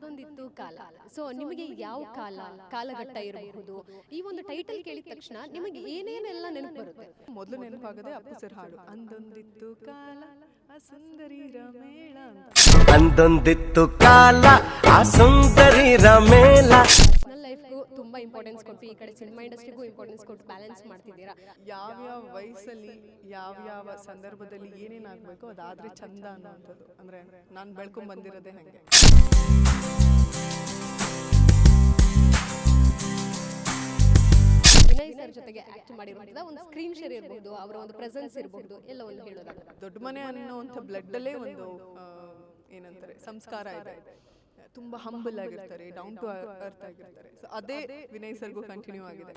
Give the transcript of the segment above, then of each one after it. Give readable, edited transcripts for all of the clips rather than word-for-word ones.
ಅಂದೊಂದಿತ್ತು ಕಾಲ. ಸೊ ನಿಮಗೆ ಯಾವ ಕಾಲ ಕಾಲಘಟ್ಟ ಇರಬಹುದು, ಈ ಒಂದು ಟೈಟಲ್ ಕೇಳಿದ ತಕ್ಷಣ ನಿಮಗೆ ಏನೇನೆಲ್ಲ ನೆನಪು ಬರುತ್ತೆ? ಮೊದಲು ನೆನಪಾಗದೆ ಅಪ್ಪು ಸರ್ ಹಾಡು ಅಂದೊಂದಿತ್ತು ಕಾಲ ಆ ಸುಂದರಿ ರಮೇಳ ಅಂತ. ಅಂದೊಂದಿತ್ತು ಕಾಲ ಆ ಸುಂದರಿ ರಮೇಳ. ಪರ್ಸನಲ್ ಲೈಫ್ಗೂ ತುಂಬಾ ಇಂಪಾರ್ಟೆನ್ಸ್ ಕೊಟ್ಟು ಈ ಕಡೆ ಸಿನಿಮಾ ಇಂಡಸ್ಟ್ರಿಗೂ ಇಂಪಾರ್ಟೆನ್ಸ್ ಕೊಟ್ಟು ಬ್ಯಾಲೆನ್ಸ್ ಮಾಡ್ತಿದ್ದೀರಾ. ಯಾವ್ಯಾವ ವಯಸ್ಸಲ್ಲಿ ಯಾವ್ಯಾವ ಸಂದರ್ಭದಲ್ಲಿ ಏನೇನಾಗಬೇಕು ಅದಾದ್ರೆ ಚಂದ ಅನ್ನೋಂಥದ್ದು. ಅಂದ್ರೆ ನಾನು ಬೆಳ್ಕೊಂಡ್ ಬಂದಿರೋದೇ ಹಾಗೆ. ವಿನಯ್ ಸರ್ ಜೊತೆಗೆ ಆಕ್ಟ್ ಮಾಡಿರುವಂತಹ ಒಂದು ಸ್ಕ್ರೀನ್ ಶೇರ್ ಇರಬಹುದು, ಅವರ ಒಂದು ಪ್ರೆಸೆನ್ಸ್ ಇರಬಹುದು, ಎಲ್ಲವನ್ನು ಹೇಳೋದಾಗುತ್ತೆ. ದೊಡ್ಡ ಮನೆ ಅನ್ನೋಂಥ ಬ್ಲಡ್ ಅಲ್ಲೇ ಒಂದು ಏನಂತಾರೆ ಸಂಸ್ಕಾರ ಇದೆ. ತುಂಬಾ ಹಂಬಲ್ ಆಗಿರ್ತಾರೆ, ಡೌನ್ ಟು ಅರ್ತ್ ಆಗಿರ್ತಾರೆ. ಸೊ ಅದೇ ವಿನಯ್ ಸರ್ಗೂ ಕಂಟಿನ್ಯೂ ಆಗಿದೆ.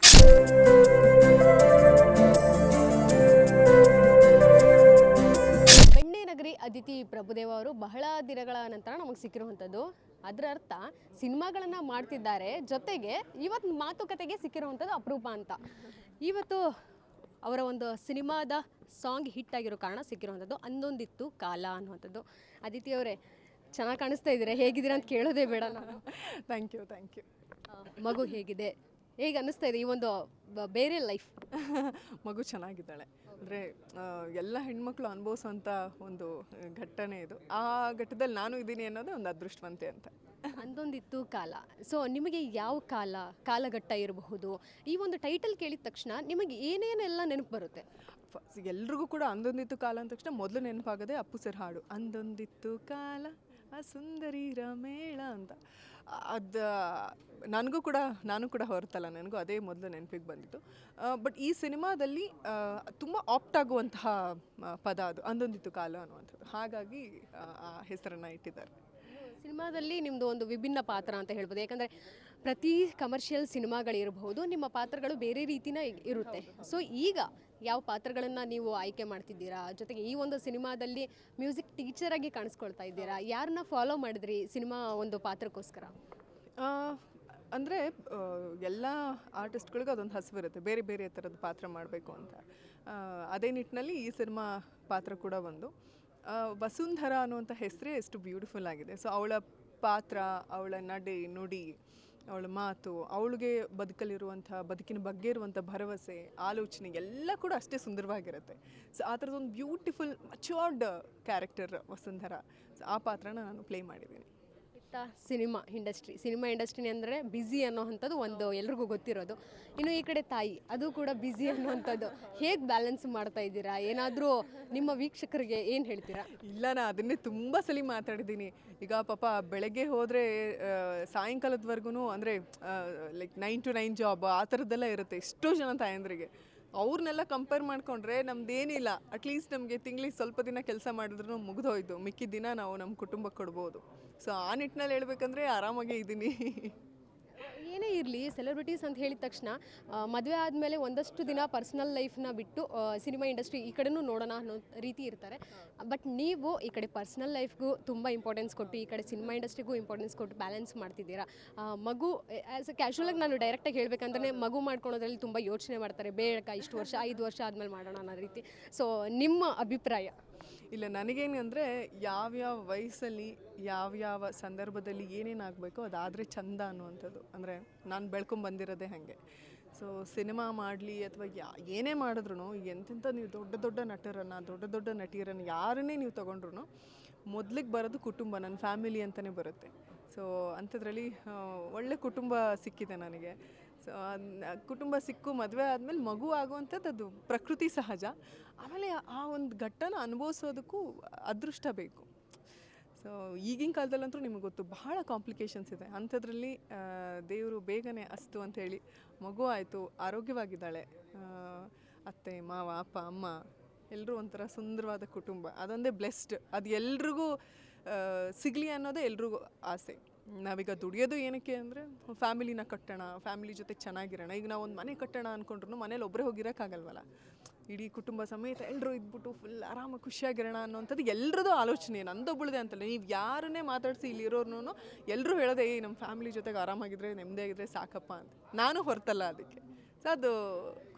ಬೆಣ್ಣೆ ನಗರಿ ಅದಿತಿ ಪ್ರಭುದೇವ ಅವರು ಬಹಳ ದಿನಗಳ ನಂತರ ನಮಗೆ ಸಿಕ್ಕಿರುವಂಥದ್ದು. ಅದರ ಅರ್ಥ ಸಿನಿಮಾಗಳನ್ನ ಮಾಡ್ತಿದ್ದಾರೆ, ಜೊತೆಗೆ ಇವತ್ತು ಮಾತುಕತೆಗೆ ಸಿಕ್ಕಿರುವಂಥದ್ದು ಅಪರೂಪ ಅಂತ. ಇವತ್ತು ಅವರ ಒಂದು ಸಿನಿಮಾದ ಸಾಂಗ್ ಹಿಟ್ ಆಗಿರೋ ಕಾರಣ ಸಿಕ್ಕಿರುವಂಥದ್ದು ಅಂದೊಂದಿತ್ತು ಕಾಲ ಅನ್ನುವಂಥದ್ದು. ಅದಿತಿ ಅವರೇ, ಚೆನ್ನಾಗಿ ಕಾಣಿಸ್ತಾ ಇದ್ದೀರಾ, ಹೇಗಿದ್ದೀರಾ ಅಂತ ಕೇಳೋದೇ ಬೇಡ ನಾನು. Thank you. ಮಗು ಹೇಗಿದೆ, ಹೇಗೆ ಅನ್ನಿಸ್ತಾ ಇದೆ ಈ ಒಂದು ಬೇರೆ ಲೈಫ್? ಮಗು ಚೆನ್ನಾಗಿದ್ದಾಳೆ. ಅಂದರೆ ಎಲ್ಲ ಹೆಣ್ಮಕ್ಳು ಅನುಭವಿಸೋಂಥ ಒಂದು ಘಟ್ಟನೆ ಇದು. ಆ ಘಟ್ಟದಲ್ಲಿ ನಾನು ಇದ್ದೀನಿ ಅನ್ನೋದು ಒಂದು ಅದೃಷ್ಟವಂತೆ ಅಂತ. ಅಂದೊಂದಿತ್ತು ಕಾಲ. ಸೊ ನಿಮಗೆ ಯಾವ ಕಾಲಘಟ್ಟ ಇರಬಹುದು, ಈ ಒಂದು ಟೈಟಲ್ ಕೇಳಿದ ತಕ್ಷಣ ನಿಮಗೆ ಏನೇನೆಲ್ಲ ನೆನಪು ಬರುತ್ತೆ? ಎಲ್ರಿಗೂ ಕೂಡ ಅಂದೊಂದಿತ್ತು ಕಾಲ ಅಂದ ತಕ್ಷಣ ಮೊದಲು ನೆನಪಾಗದೆ ಅಪ್ಪು ಸರ್ ಹಾಡು ಅಂದೊಂದಿತ್ತು ಕಾಲ ಆ ಸುಂದರಿ ರಮೇಳ ಅಂತ. ಅದು ನಾನು ಕೂಡ ಹೊರತಲ್ಲ, ನನಗೂ ಅದೇ ಮೊದಲು ನೆನಪಿಗೆ ಬಂದಿತ್ತು. ಬಟ್ ಈ ಸಿನಿಮಾದಲ್ಲಿ ತುಂಬ ಆಪ್ಟ್ ಆಗುವಂತಹ ಪದ ಅದು ಅಂದೊಂದಿತ್ತು ಕಾಲ ಅನ್ನುವಂಥದ್ದು. ಹಾಗಾಗಿ ಆ ಹೆಸರನ್ನು ಇಟ್ಟಿದ್ದಾರೆ. ಸಿನಿಮಾದಲ್ಲಿ ನಿಮ್ಮದು ಒಂದು ವಿಭಿನ್ನ ಪಾತ್ರ ಅಂತ ಹೇಳ್ಬೋದು, ಯಾಕಂದರೆ ಪ್ರತಿ ಕಮರ್ಷಿಯಲ್ ಸಿನಿಮಾಗಳಿರಬಹುದು, ನಿಮ್ಮ ಪಾತ್ರಗಳು ಬೇರೆ ರೀತಿನ ಇರುತ್ತೆ. ಸೊ ಈಗ ಯಾವ ಪಾತ್ರಗಳನ್ನು ನೀವು ಆಯ್ಕೆ ಮಾಡ್ತಿದ್ದೀರಾ, ಜೊತೆಗೆ ಈ ಒಂದು ಸಿನಿಮಾದಲ್ಲಿ ಮ್ಯೂಸಿಕ್ ಟೀಚರಾಗಿ ಕಾಣಿಸ್ಕೊಳ್ತಾ ಇದ್ದೀರಾ, ಯಾರನ್ನ ಫಾಲೋ ಮಾಡಿದ್ರಿ ಸಿನಿಮಾ ಒಂದು ಪಾತ್ರಕ್ಕೋಸ್ಕರ? ಅಂದರೆ ಎಲ್ಲ ಆರ್ಟಿಸ್ಟ್ಗಳಿಗೂ ಅದೊಂದು ಹಸಿವಿರುತ್ತೆ, ಬೇರೆ ಬೇರೆ ಥರದ ಪಾತ್ರ ಮಾಡಬೇಕು ಅಂತ. ಅದೇ ನಿಟ್ಟಿನಲ್ಲಿ ಈ ಸಿನಿಮಾ ಪಾತ್ರ ಕೂಡ ಒಂದು. ವಸುಂಧರ ಅನ್ನುವಂಥ ಹೆಸರೇ ಎಷ್ಟು ಬ್ಯೂಟಿಫುಲ್ ಆಗಿದೆ. ಸೊ ಅವಳ ಪಾತ್ರ, ಅವಳ ನಡೆ ನುಡಿ, ಅವಳ ಮಾತು, ಅವಳಿಗೆ ಬದುಕಿನ ಬಗ್ಗೆ ಇರುವಂಥ ಭರವಸೆ, ಆಲೋಚನೆ ಎಲ್ಲ ಕೂಡ ಅಷ್ಟೇ ಸುಂದರವಾಗಿರುತ್ತೆ. ಸೊ ಆ ಥರದೊಂದು ಬ್ಯೂಟಿಫುಲ್ ಮ್ಯಾಚುರ್ಡ್ ಕ್ಯಾರೆಕ್ಟರ್ ವಸುಂಧರ. ಸೊ ಆ ಪಾತ್ರನ ನಾನು ಪ್ಲೇ ಮಾಡಿದ್ದೀನಿ. ಸಿನಿಮಾ ಇಂಡಸ್ಟ್ರಿ ಅಂದರೆ ಬ್ಯುಸಿ ಅನ್ನೋವಂಥದ್ದು ಒಂದು ಎಲ್ರಿಗೂ ಗೊತ್ತಿರೋದು. ಇನ್ನು ಈ ಕಡೆ ತಾಯಿ, ಅದು ಕೂಡ ಬ್ಯುಸಿ ಅನ್ನೋವಂಥದ್ದು. ಹೇಗೆ ಬ್ಯಾಲೆನ್ಸ್ ಮಾಡ್ತಾ ಇದ್ದೀರಾ? ಏನಾದರೂ ನಿಮ್ಮ ವೀಕ್ಷಕರಿಗೆ ಏನು ಹೇಳ್ತೀರಾ? ಇಲ್ಲ, ನಾನು ಅದನ್ನೇ ತುಂಬ ಸಲ ಮಾತಾಡಿದ್ದೀನಿ. ಈಗ ಪಾಪ ಬೆಳಗ್ಗೆ ಹೋದರೆ ಸಾಯಂಕಾಲದವರೆಗೂ ಅಂದರೆ ಲೈಕ್ 9 to 9 ಜಾಬ್ ಆ ಥರದ್ದೆಲ್ಲ ಇರುತ್ತೆ ಎಷ್ಟೋ ಜನ ತಾಯಂದ್ರಿಗೆ. ಅವ್ರನ್ನೆಲ್ಲ ಕಂಪೇರ್ ಮಾಡಿಕೊಂಡ್ರೆ ನಮ್ದೇನಿಲ್ಲ. ಅಟ್ಲೀಸ್ಟ್ ನಮಗೆ ತಿಂಗಳಿಗೆ ಸ್ವಲ್ಪ ದಿನ ಕೆಲಸ ಮಾಡಿದ್ರೂ ಮುಗಿದೋಯ್ತು, ಮಿಕ್ಕಿದ ದಿನ ನಾವು ನಮ್ಮ ಕುಟುಂಬಕ್ಕೆ ಕೊಡ್ಬೋದು. ಸೊ ಆ ನಿಟ್ಟಿನಲ್ಲಿ ಹೇಳ್ಬೇಕಂದ್ರೆ ಆರಾಮಾಗೇ ಇದ್ದೀನಿ. ಏನೇ ಇರಲಿ, ಸೆಲೆಬ್ರಿಟೀಸ್ ಅಂತ ಹೇಳಿದ ತಕ್ಷಣ ಮದುವೆ ಆದಮೇಲೆ ಒಂದಷ್ಟು ದಿನ ಪರ್ಸ್ನಲ್ ಲೈಫ್ನ ಬಿಟ್ಟು ಸಿನಿಮಾ ಇಂಡಸ್ಟ್ರಿ ಈ ಕಡೆನೂ ನೋಡೋಣ ಅನ್ನೋ ರೀತಿ ಇರ್ತಾರೆ. ಬಟ್ ನೀವು ಈ ಕಡೆ ಪರ್ಸ್ನಲ್ ಲೈಫ್ಗೂ ತುಂಬ ಇಂಪಾರ್ಟೆನ್ಸ್ ಕೊಟ್ಟು ಈ ಕಡೆ ಸಿನಿಮಾ ಇಂಡಸ್ಟ್ರಿಗೂ ಇಂಪಾರ್ಟೆನ್ಸ್ ಕೊಟ್ಟು ಬ್ಯಾಲೆನ್ಸ್ ಮಾಡ್ತಿದ್ದೀರಾ. ಮಗು ಆ್ಯಸ್ ಎ ಕ್ಯಾಶುವಲಾಗಿ ನಾನು ಡೈರೆಕ್ಟಾಗಿ ಹೇಳಬೇಕಂದ್ರೆ ಮಗು ಮಾಡ್ಕೊಳೋದ್ರಲ್ಲಿ ತುಂಬ ಯೋಚನೆ ಮಾಡ್ತಾರೆ, ಬೇಡ ಇಷ್ಟು ವರ್ಷ 5 ವರ್ಷ ಆದಮೇಲೆ ಮಾಡೋಣ ಅನ್ನೋ ರೀತಿ. ಸೊ ನಿಮ್ಮ ಅಭಿಪ್ರಾಯ? ಇಲ್ಲ, ನನಗೇನಂದರೆ ಯಾವ್ಯಾವ ವಯಸ್ಸಲ್ಲಿ ಯಾವ್ಯಾವ ಸಂದರ್ಭದಲ್ಲಿ ಏನೇನಾಗಬೇಕೋ ಅದಾದರೆ ಚಂದ ಅನ್ನುವಂಥದ್ದು. ಅಂದರೆ ನಾನು ಬೆಳ್ಕೊಂಡ್ ಬಂದಿರೋದೇ ಹಾಗೆ. ಸೊ ಸಿನಿಮಾ ಮಾಡಲಿ ಅಥವಾ ಏನೇ ಮಾಡಿದ್ರು, ಎಂತೆಂಥ ನೀವು ದೊಡ್ಡ ದೊಡ್ಡ ನಟರನ್ನು, ದೊಡ್ಡ ದೊಡ್ಡ ನಟಿಯರನ್ನು ಯಾರನ್ನೇ ನೀವು ತೊಗೊಂಡ್ರು ಮೊದಲಿಗೆ ಬರೋದು ಕುಟುಂಬ, ನನ್ನ ಫ್ಯಾಮಿಲಿ ಅಂತಲೇ ಬರುತ್ತೆ. ಸೊ ಅಂಥದ್ರಲ್ಲಿ ಒಳ್ಳೆ ಕುಟುಂಬ ಸಿಕ್ಕಿದೆ ನನಗೆ. ಸೊ ಕುಟುಂಬ ಸಿಕ್ಕು ಮದುವೆ ಆದಮೇಲೆ ಮಗು ಆಗುವಂಥದ್ದು ಅದು ಪ್ರಕೃತಿ ಸಹಜ. ಆಮೇಲೆ ಆ ಒಂದು ಘಟ್ಟನ ಅನುಭವಿಸೋದಕ್ಕೂ ಅದೃಷ್ಟ ಬೇಕು. ಸೊ ಈಗಿನ ಕಾಲದಲ್ಲಂತೂ ನಿಮಗೆ ಗೊತ್ತು ಬಹಳ ಕಾಂಪ್ಲಿಕೇಶನ್ಸ್ ಇದೆ. ಅಂಥದ್ರಲ್ಲಿ ದೇವರು ಬೇಗನೆ ಅಸ್ತು ಅಂಥೇಳಿ ಮಗು ಆಯಿತು, ಆರೋಗ್ಯವಾಗಿದ್ದಾಳೆ. ಅತ್ತೆ ಮಾವ ಅಪ್ಪ ಅಮ್ಮ ಎಲ್ಲರೂ ಒಂಥರ ಸುಂದರವಾದ ಕುಟುಂಬ, ಅದೊಂದೇ ಬ್ಲೆಸ್ಡ್. ಅದು ಎಲ್ರಿಗೂ ಸಿಗಲಿ ಅನ್ನೋದೇ ಎಲ್ರಿಗೂ ಆಸೆ. ನಾವೀಗ ದುಡಿಯೋದು ಏನಕ್ಕೆ ಅಂದರೆ ಫ್ಯಾಮಿಲಿನ ಕಟ್ಟೋಣ, ಫ್ಯಾಮಿಲಿ ಜೊತೆ ಚೆನ್ನಾಗಿರೋಣ. ಈಗ ನಾವು ಒಂದು ಮನೆ ಕಟ್ಟೋಣ ಅಂದ್ಕೊಂಡ್ರು ಮನೇಲಿ ಒಬ್ಬರೇ ಹೋಗಿರೋಕ್ಕಾಗಲ್ವಲ್ಲ. ಇಡೀ ಕುಟುಂಬ ಸಮೇತ ಎಲ್ಲರೂ ಇದ್ಬಿಟ್ಟು ಫುಲ್ ಆರಾಮಾಗಿ ಖುಷಿಯಾಗಿರೋಣ ಅನ್ನೋಂಥದ್ದು ಎಲ್ರದ್ದು ಆಲೋಚನೆ, ನಂದೊಬ್ಬಳದೆ ಅಂತಲ್ಲ. ನೀವು ಯಾರನ್ನೇ ಮಾತಾಡಿಸಿ ಇಲ್ಲಿರೋರ್ನು ಎಲ್ಲರೂ ಹೇಳೋದೇ ನಮ್ಮ ಫ್ಯಾಮಿಲಿ ಜೊತೆಗೆ ಆರಾಮಾಗಿದ್ದರೆ ನೆಮ್ಮದಿಯಾಗಿದ್ದರೆ ಸಾಕಪ್ಪ ಅಂತ. ನಾನು ಹೊರತಲ್ಲ ಅದಕ್ಕೆ. ಸೊ ಅದು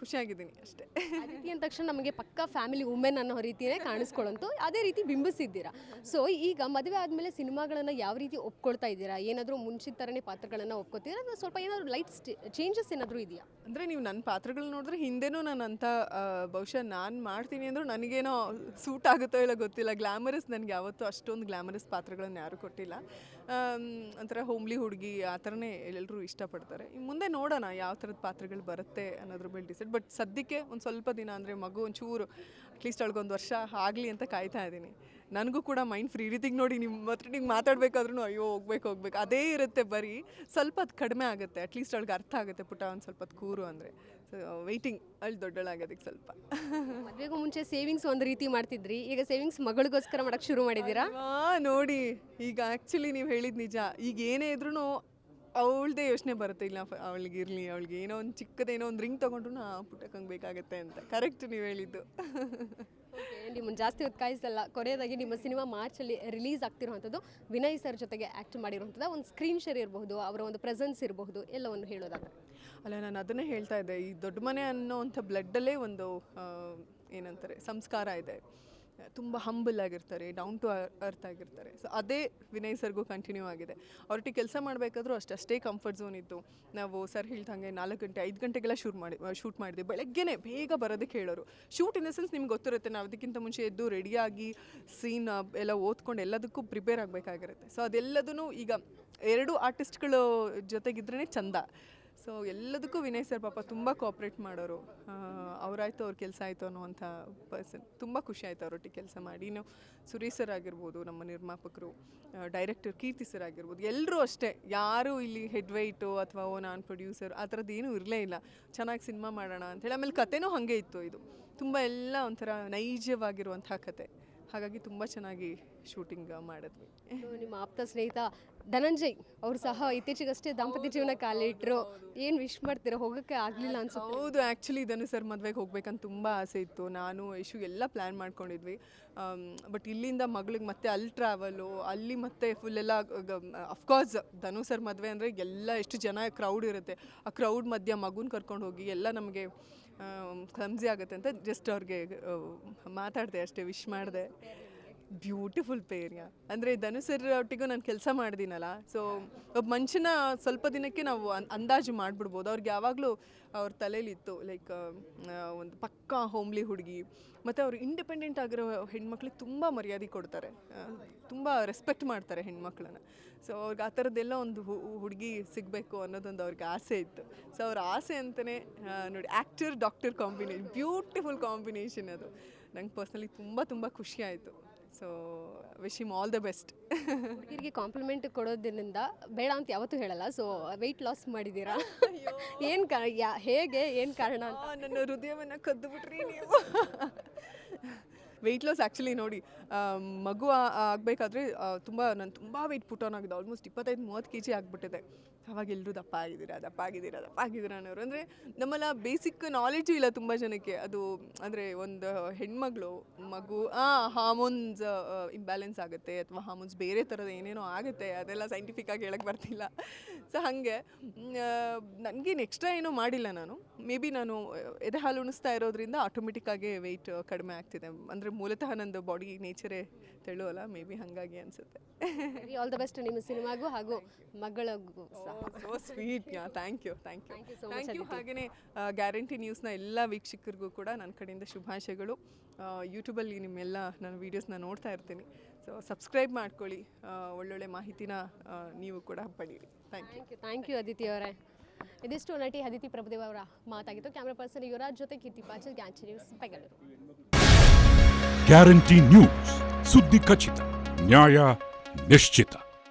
ಖುಷಿಯಾಗಿದ್ದೀನಿ ಅಷ್ಟೇ. ಅದಿತಿ ಅಂದ ತಕ್ಷಣ ನಮಗೆ ಪಕ್ಕಾ ಫ್ಯಾಮಿಲಿ ವುಮೆನ್ ಅನ್ನೋ ರೀತಿಯೇ ಕಾಣಿಸ್ಕೊಳ್ಳೋಂತು ಅದೇ ರೀತಿ ಬಿಂಬಿಸಿದ್ದೀರಾ. ಸೊ ಈಗ ಮದುವೆ ಆದಮೇಲೆ ಸಿನಿಮಾಗಳನ್ನು ಯಾವ ರೀತಿ ಒಪ್ಕೊಳ್ತಾ ಇದ್ದೀರಾ? ಏನಾದರೂ ಮುಂಚಿನ ಥರನೇ ಪಾತ್ರಗಳನ್ನು ಒಪ್ಕೋತೀರಾ ಅಥವಾ ಸ್ವಲ್ಪ ಏನಾದರೂ ಲೈಟ್ ಚೇಂಜಸ್ ಏನಾದರೂ ಇದೆಯಾ? ಅಂದರೆ ನೀವು ನನ್ನ ಪಾತ್ರಗಳು ನೋಡಿದ್ರೆ ಹಿಂದೆನೂ ನಾನು ಅಂಥ ಬಹುಶಃ ನಾನು ಮಾಡ್ತೀನಿ ಅಂದರೂ ನನಗೇನೋ ಸೂಟ್ ಆಗುತ್ತೋ ಇಲ್ಲ ಗೊತ್ತಿಲ್ಲ. ಗ್ಲಾಮರಸ್ ನನಗೆ ಯಾವತ್ತೂ ಅಷ್ಟೊಂದು ಗ್ಲಾಮರಸ್ ಪಾತ್ರಗಳನ್ನು ಯಾರೂ ಕೊಟ್ಟಿಲ್ಲ. ಒಂಥರ ಹೋಮ್ಲಿ ಹುಡುಗಿ ಆ ಥರನೇ ಎಲ್ಲರೂ ಇಷ್ಟಪಡ್ತಾರೆ. ಇನ್ನು ಮುಂದೆ ನೋಡೋಣ ಯಾವ ಥರದ ಪಾತ್ರಗಳು ಬರುತ್ತೆ ಅನ್ನೋದ್ರ ಮೇಲೆ ಡಿಸೈಡ್. ಬಟ್ ಸದ್ಯಕ್ಕೆ ಒಂದು ಸ್ವಲ್ಪ ದಿನ ಅಂದರೆ ಮಗು ಒಂಚೂರು ಅಟ್ಲೀಸ್ಟ್ ಅವಳಿಗೊಂದು ವರ್ಷ ಆಗಲಿ ಅಂತ ಕಾಯ್ತಾ ಇದ್ದೀನಿ. ನನಗೂ ಕೂಡ ಮೈಂಡ್ ಫ್ರೀ ರೀತಿಗೆ ನೋಡಿ ನಿಮ್ಮ ಹತ್ರ ನಿಂಗೆ ಮಾತಾಡಬೇಕಾದ್ರೂ ಅಯ್ಯೋ ಹೋಗ್ಬೇಕು ಅದೇ ಇರುತ್ತೆ. ಬರೀ ಸ್ವಲ್ಪ ಅದು ಕಡಿಮೆ ಆಗುತ್ತೆ. ಅಟ್ಲೀಸ್ಟ್ ಅವಳಿಗೆ ಅರ್ಥ ಆಗುತ್ತೆ ಪುಟ ಒಂದು ಸ್ವಲ್ಪ ಹೊತ್ತು ಕೂರು ಅಂದರೆ. ಸೊ ವೆಯ್ಟಿಂಗ್ ಅಲ್ಲಿ ದೊಡ್ಡಳಾಗೋದಕ್ಕೆ ಸ್ವಲ್ಪ. ಮದುವೆಗೂ ಮುಂಚೆ ಸೇವಿಂಗ್ಸ್ ಒಂದು ರೀತಿ ಮಾಡ್ತಿದ್ರಿ, ಈಗ ಸೇವಿಂಗ್ಸ್ ಮಗಳಿಗೋಸ್ಕರ ಮಾಡೋಕ್ಕೆ ಶುರು ಮಾಡಿದ್ದೀರಾ? ನೋಡಿ ಈಗ ಆ್ಯಕ್ಚುಲಿ ನೀವು ಹೇಳಿದ ನಿಜ. ಈಗ ಏನೇ ಇದ್ರೂ ಅವಳದೇ ಯೋಚನೆ ಬರುತ್ತೆ. ಇಲ್ಲ ಅವಳಿಗೆ ಇರಲಿ, ಅವಳಿಗೆ ಏನೋ ಒಂದು ಚಿಕ್ಕದೇನೋ ಒಂದು ರಿಂಗ್ ತೊಗೊಂಡ್ರು ಪುಟ್ಟಕ್ಕಂಗೆ ಬೇಕಾಗುತ್ತೆ ಅಂತ. ಕರೆಕ್ಟ್ ನೀವು ಹೇಳಿದ್ದು. ನಿಮ್ಮನ್ನು ಜಾಸ್ತಿ ಹೊತ್ತು ಕಾಯಿಸಲ್ಲ. ಕೊನೆಯದಾಗಿ ನಿಮ್ಮ ಸಿನಿಮಾ ಮಾರ್ಚಲ್ಲಿ ರಿಲೀಸ್ ಆಗ್ತಿರುವಂಥದ್ದು ವಿನಯ್ ಸರ್ ಜೊತೆಗೆ ಆ್ಯಕ್ಟ್ ಮಾಡಿರುವಂಥದ್ದು ಒಂದು ಸ್ಕ್ರೀನ್ ಶೇರ್ ಇರಬಹುದು, ಅವರ ಒಂದು ಪ್ರೆಸೆನ್ಸ್ ಇರಬಹುದು, ಎಲ್ಲವನ್ನು ಹೇಳೋದಾದ್ರೆ. ಅಲ್ಲ, ನಾನು ಅದನ್ನೇ ಹೇಳ್ತಾ ಇದ್ದೆ. ಈ ದೊಡ್ಡ ಮನೆ ಅನ್ನೋವಂಥ ಬ್ಲಡ್ಡಲ್ಲೇ ಒಂದು ಏನಂತಾರೆ ಸಂಸ್ಕಾರ ಇದೆ. ತುಂಬ ಹಂಬಲ್ ಆಗಿರ್ತಾರೆ, ಡೌನ್ ಟು ಅರ್ತ್ ಆಗಿರ್ತಾರೆ. ಸೊ ಅದೇ ವಿನಯ್ ಸರ್ಗೂ ಕಂಟಿನ್ಯೂ ಆಗಿದೆ. ಅವ್ರೊಟ್ಟಿಗೆ ಕೆಲಸ ಮಾಡಬೇಕಾದ್ರೂ ಅಷ್ಟೇ ಕಂಫರ್ಟ್ ಝೋನ್ ಇತ್ತು. ನಾವು ಸರ್ ಹೇಳ್ದಂಗೆ 4 ಗಂಟೆ 5 ಗಂಟೆಗೆಲ್ಲ ಶೂಟ್ ಮಾಡಿದ್ವಿ. ಬೆಳಗ್ಗೆನೇ ಬೇಗ ಬರೋದಕ್ಕೆ ಹೇಳೋರು. ಶೂಟ್ ಇನ್ ದ ಸೆನ್ಸ್ ನಿಮ್ಗೆ ಗೊತ್ತಿರುತ್ತೆ, ನಾವು ಅದಕ್ಕಿಂತ ಮುಂಚೆ ಎದ್ದು ರೆಡಿಯಾಗಿ ಸೀನ್ ಎಲ್ಲ ಓದ್ಕೊಂಡು ಎಲ್ಲದಕ್ಕೂ ಪ್ರಿಪೇರ್ ಆಗಬೇಕಾಗಿರುತ್ತೆ. ಸೊ ಅದೆಲ್ಲದೂ ಈಗ 2 ಆರ್ಟಿಸ್ಟ್ಗಳು ಜೊತೆಗಿದ್ರೇ ಚಂದ. ಸೊ ಎಲ್ಲದಕ್ಕೂ ವಿನಯ್ ಸರ್ ಪಾಪ ತುಂಬ ಕೋಆಪ್ರೇಟ್ ಮಾಡೋರು. ಅವರಾಯ್ತು ಅವ್ರ ಕೆಲಸ ಆಯಿತು ಅನ್ನುವಂಥ ಪರ್ಸನ್. ತುಂಬ ಖುಷಿ ಆಯಿತು ಅವರೊಟ್ಟಿಗೆ ಕೆಲಸ ಮಾಡಿ. ಇನ್ನು ಸುರೇಶ್ ಸರ್ ಆಗಿರ್ಬೋದು, ನಮ್ಮ ನಿರ್ಮಾಪಕರು, ಡೈರೆಕ್ಟರ್ ಕೀರ್ತಿ ಸರ್ ಆಗಿರ್ಬೋದು, ಎಲ್ಲರೂ ಅಷ್ಟೇ. ಯಾರೂ ಇಲ್ಲಿ ಹೆಡ್ ವೈಟು ಅಥವಾ ನಾನು ಪ್ರೊಡ್ಯೂಸರ್ ಆ ಥರದ್ದು ಏನೂ ಇರಲೇ ಇಲ್ಲ. ಚೆನ್ನಾಗಿ ಸಿನಿಮಾ ಮಾಡೋಣ ಅಂಥೇಳಿ. ಆಮೇಲೆ ಕತೆನೂ ಹಾಗೆ ಇತ್ತು. ಇದು ತುಂಬ ಎಲ್ಲ ಒಂಥರ ನೈಜವಾಗಿರುವಂಥ ಕತೆ. ಹಾಗಾಗಿ ತುಂಬ ಚೆನ್ನಾಗಿ ಶೂಟಿಂಗ್ ಮಾಡಿದ್ವಿ. ನಿಮ್ಮ ಆಪ್ತ ಸ್ನೇಹಿತ ಧನಂಜಯ್ ಅವರು ಸಹ ಇತ್ತೀಚೆಗಷ್ಟೇ ದಾಂಪತ್ಯ ಜೀವನ ಕಾಲಿಟ್ಟರು. ಏನು ವಿಶ್ ಮಾಡ್ತೀರಾ? ಹೋಗೋಕ್ಕೆ ಆಗಲಿಲ್ಲ ಅನ್ಸುತ್ತೆ. ಹೌದು, ಆ್ಯಕ್ಚುಲಿ ಧನು ಸರ್ ಮದುವೆಗೆ ಹೋಗ್ಬೇಕಂತ ತುಂಬ ಆಸೆ ಇತ್ತು. ನಾನು ಯಶು ಎಲ್ಲ ಪ್ಲ್ಯಾನ್ ಮಾಡ್ಕೊಂಡಿದ್ವಿ. ಬಟ್ ಇಲ್ಲಿಂದ ಮಗಳಿಗೆ ಮತ್ತೆ ಅಲ್ಲಿ ಟ್ರಾವೆಲು, ಅಲ್ಲಿ ಮತ್ತೆ ಫುಲ್ಲೆಲ್ಲ ಅಫ್ಕೋರ್ಸ್ ಧನು ಸರ್ ಮದುವೆ ಅಂದರೆ ಎಲ್ಲ ಎಷ್ಟು ಜನ ಕ್ರೌಡ್ ಇರುತ್ತೆ. ಆ ಕ್ರೌಡ್ ಮಧ್ಯ ಮಗುನ ಕರ್ಕೊಂಡು ಹೋಗಿ ಎಲ್ಲ ನಮಗೆ ಕ್ಲಮ್ಸಿ ಆಗುತ್ತೆ ಅಂತ ಜಸ್ಟ್ ಅವ್ರಿಗೆ ಮಾತಾಡಿದೆ ಅಷ್ಟೇ, ವಿಶ್ ಮಾಡಿದೆ. ಬ್ಯೂಟಿಫುಲ್ ಪೇರ್ಯ. ಅಂದರೆ ಧನು ಸರ್ ಒಟ್ಟಿಗೂ ನಾನು ಕೆಲಸ ಮಾಡಿದ್ದೀನಲ್ಲ. ಸೊ ಒಬ್ಬ ಮನುಷ್ಯನ ಸ್ವಲ್ಪ ದಿನಕ್ಕೆ ನಾವು ಅಂದಾಜು ಮಾಡಿಬಿಡ್ಬೋದು. ಅವ್ರಿಗೆ ಯಾವಾಗಲೂ ಅವ್ರ ತಲೆಯಲ್ಲಿತ್ತು ಲೈಕ್ ಒಂದು ಪಕ್ಕಾ ಹೋಮ್ಲಿ ಹುಡುಗಿ. ಮತ್ತು ಅವರು ಇಂಡಿಪೆಂಡೆಂಟ್ ಆಗಿರೋ ಹೆಣ್ಮಕ್ಳಿಗೆ ತುಂಬ ಮರ್ಯಾದೆ ಕೊಡ್ತಾರೆ, ತುಂಬ ರೆಸ್ಪೆಕ್ಟ್ ಮಾಡ್ತಾರೆ ಹೆಣ್ಮಕ್ಳನ್ನ. ಸೊ ಅವ್ರಿಗೆ ಆ ಥರದ್ದೆಲ್ಲ ಒಂದು ಹುಡುಗಿ ಸಿಗಬೇಕು ಅನ್ನೋದೊಂದು ಅವ್ರಿಗೆ ಆಸೆ ಇತ್ತು. ಸೊ ಅವ್ರ ಆಸೆ ಅಂತಲೇ ನೋಡಿ actor doctor combination, beautiful combination ಅದು. ನಂಗೆ ಪರ್ಸ್ನಲಿ ತುಂಬ ಖುಷಿ ಆಯಿತು. So wish him all the best. ಹುಡುಗಿರಿಗೆ ಕಾಂಪ್ಲಿಮೆಂಟ್ ಕೊಡೋದ್ರಿಂದ ಬೇಡ ಅಂತ ಯಾವತ್ತೂ ಹೇಳಲ್ಲ. ಸೊ ವೆಯ್ಟ್ ಲಾಸ್ ಮಾಡಿದ್ದೀರಾ? ಏನು ಹೇಗೆ, ಏನು ಕಾರಣ? ನನ್ನ ಹೃದಯವನ್ನು ಕದ್ದು ಬಿಟ್ರಿ ನೀವು. ವೆಯ್ಟ್ ಲಾಸ್ ಆ್ಯಕ್ಚುಲಿ ನೋಡಿ, ಮಗು ಆಗಬೇಕಾದ್ರೆ ನಾನು ತುಂಬ ವೆಯ್ಟ್ ಪುಟ್ ಆನ್ ಆಗಿದೆ. ಆಲ್ಮೋಸ್ಟ್ 25-30 kg ಆಗಿಬಿಟ್ಟಿದೆ. ಅವಾಗ ಎಲ್ಲರೂ ದಪ್ಪ ಆಗಿದ್ದೀರಾ ಅನ್ನೋರು. ಅಂದರೆ ನಮ್ಮಲ್ಲ ಬೇಸಿಕ್ ನಾಲೆಡ್ಜು ಇಲ್ಲ ತುಂಬ ಜನಕ್ಕೆ. ಅದು ಅಂದರೆ ಒಂದು ಹೆಣ್ಮಗಳು ಮಗು ಹಾರ್ಮೋನ್ಸ್ ಇಂಬ್ಯಾಲೆನ್ಸ್ ಆಗುತ್ತೆ ಅಥವಾ ಹಾರ್ಮೋನ್ಸ್ ಬೇರೆ ಥರದ ಏನೇನೋ ಆಗುತ್ತೆ, ಅದೆಲ್ಲ ಸೈಂಟಿಫಿಕ್ಕಾಗಿ ಹೇಳಕ್ಕೆ ಬರ್ತಿಲ್ಲ. ಸೊ ಹಾಗೆ ನನಗೇನು ಎಕ್ಸ್ಟ್ರಾ ಏನೋ ಮಾಡಿಲ್ಲ ನಾನು. ಮೇ ಬಿ ನಾನು ಎದೆ ಹಾಲು ಉಣಿಸ್ತಾ ಇರೋದ್ರಿಂದ ಆಟೋಮೆಟಿಕ್ಕಾಗಿ ವೆಯ್ಟ್ ಕಡಿಮೆ ಆಗ್ತಿದೆ. ಅಂದರೆ ಮೂಲತಃ ನಂದು ಬಾಡಿ ನೇಚರೇ ತೆಳುವಲ್ಲ, ಮೇ ಬಿ ಹಾಗಾಗಿ ಅನಿಸುತ್ತೆ. ಆಲ್ ದ ಬೆಸ್ಟ್ ನಿಮ್ಮ ಸಿನಿಮಾಗೂ ಹಾಗೂ ಮಗಳಿಗೂ ಸಹ. So sweet. Thank you. ಹಾಗೆಯೇ ಗ್ಯಾರಂಟಿ ನ್ಯೂಸ್ನ ಎಲ್ಲ ವೀಕ್ಷಕರಿಗೂ ಕೂಡ ನನ್ನ ಕಡೆಯಿಂದ ಶುಭಾಶಯಗಳು. ಯೂಟ್ಯೂಬಲ್ಲಿ ನಿಮ್ಮೆಲ್ಲ ನನ್ನ ವೀಡಿಯೋಸ್ನ ನೋಡ್ತಾ ಇರ್ತೀನಿ. ಸೊ ಸಬ್ಸ್ಕ್ರೈಬ್ ಮಾಡ್ಕೊಳ್ಳಿ. ಒಳ್ಳೊಳ್ಳೆ ಮಾಹಿತಿನ ನೀವು ಕೂಡ ಪಡೀರಿ. ಥ್ಯಾಂಕ್ ಯು ಅದಿತಿ ಅವರೇ. ಇದಿಷ್ಟು ನಟಿ ಅದಿತಿ ಪ್ರಭುದೇವ ಅವರ ಮಾತಾಗಿತ್ತು. ಕ್ಯಾಮ್ರಾ ಪರ್ಸನ್ ಯುವರಾಜ್ ಜೊತೆ Keerthi Pachal, guarantee news, Bengaluru. Guarantee news, ಸುದ್ದಿ ಖಚಿತ, ನ್ಯಾಯ ನಿಶ್ಚಿತ.